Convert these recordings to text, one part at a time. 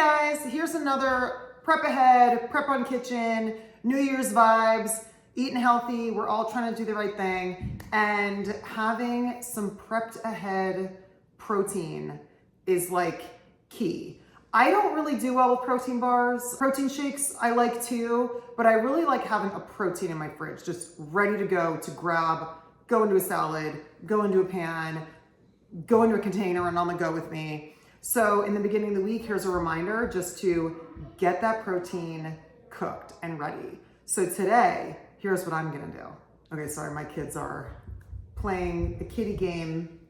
guys, here's another prep ahead, prep on kitchen, New Year's vibes, eating healthy. We're all trying to do the right thing, and having some prepped ahead protein is like key. I don't really do well with protein bars. Protein shakes I like too, but I really like having a protein in my fridge, just ready to go to grab, go into a salad, go into a pan, go into a container and on the go with me. So in the beginning of the week, here's a reminder just to get that protein cooked and ready. So today, here's what I'm gonna do. Okay, sorry, my kids are playing the kitty game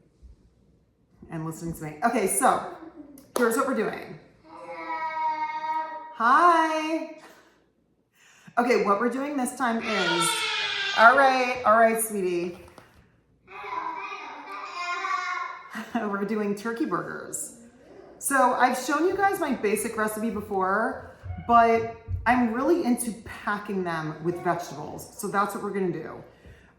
and listening to me. Okay, so here's what we're doing. Hi. Okay, what we're doing this time is, all right, sweetie. We're doing turkey burgers. So I've shown you guys my basic recipe before, but I'm really into packing them with vegetables. So that's what we're gonna do.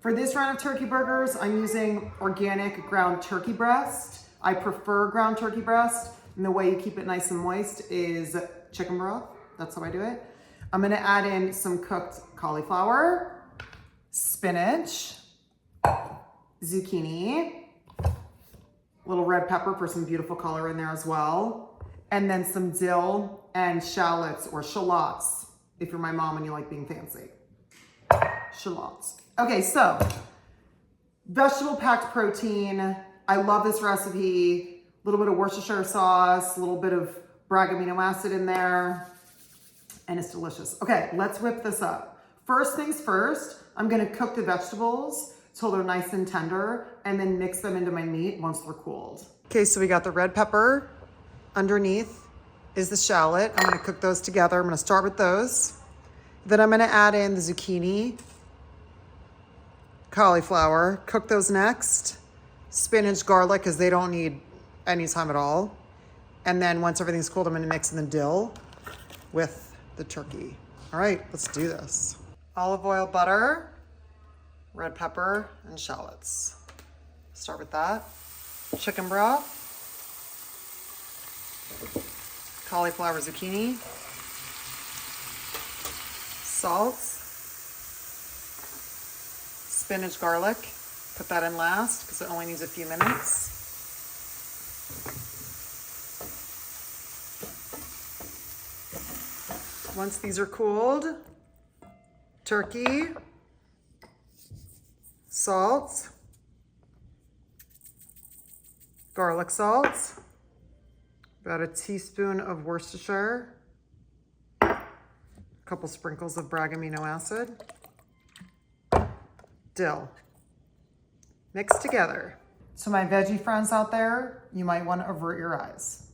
For this round of turkey burgers, I'm using organic ground turkey breast. I prefer ground turkey breast, and the way you keep it nice and moist is chicken broth. That's how I do it. I'm gonna add in some cooked cauliflower, spinach, zucchini, little red pepper for some beautiful color in there as well. And then some dill and shallots or shallots, if you're my mom and you like being fancy. Shallots. Okay, so vegetable packed protein. I love this recipe. A little bit of Worcestershire sauce, a little bit of Bragg amino acid in there, and it's delicious. Okay, let's whip this up. First things first, I'm gonna cook the vegetables till they're nice and tender, and then mix them into my meat once they're cooled. Okay, so we got the red pepper. Underneath is the shallot. I'm gonna cook those together. I'm gonna start with those. Then I'm gonna add in the zucchini, cauliflower, cook those next. Spinach, garlic, because they don't need any time at all. And then once everything's cooled, I'm gonna mix in the dill with the turkey. All right, let's do this. Olive oil, butter, red pepper, and shallots. Start with that. Chicken broth, cauliflower, zucchini, salt, spinach, garlic. Put that in last because it only needs a few minutes. Once these are cooled, turkey, salt, garlic salt, about a teaspoon of Worcestershire, a couple sprinkles of Bragg amino acid, dill. Mix together. So my veggie friends out there, you might want to avert your eyes.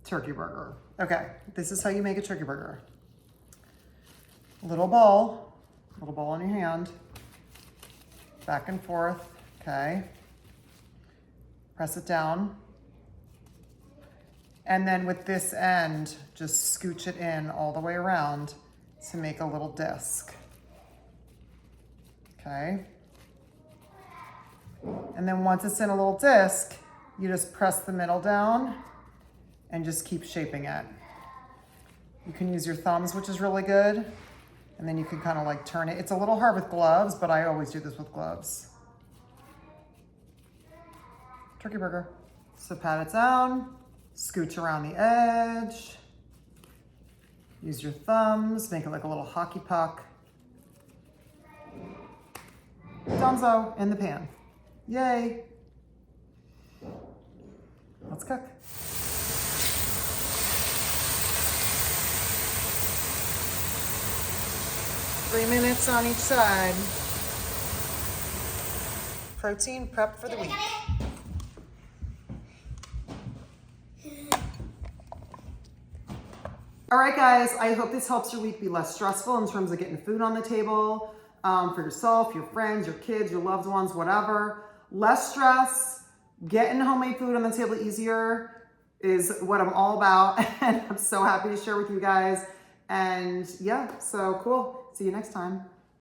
Turkey burger. Okay, this is how you make a turkey burger. Little ball in your hand, back and forth, okay. Press it down. And then with this end, just scooch it in all the way around to make a little disc, okay. And then once it's in a little disc, you just press the middle down and just keep shaping it. You can use your thumbs, which is really good. And then you can kind of like turn it. It's a little hard with gloves, but I always do this with gloves. Turkey burger. So pat it down, scooch around the edge. Use your thumbs, make it like a little hockey puck. Dunzo in the pan. Yay. Let's cook. Three minutes on each side. Protein prep for the week. All right, guys, I hope this helps your week be less stressful in terms of getting food on the table for yourself, your friends, your kids, your loved ones, whatever. Less stress, getting homemade food on the table easier is what I'm all about. And I'm so happy to share with you guys. And yeah, so cool. See you next time.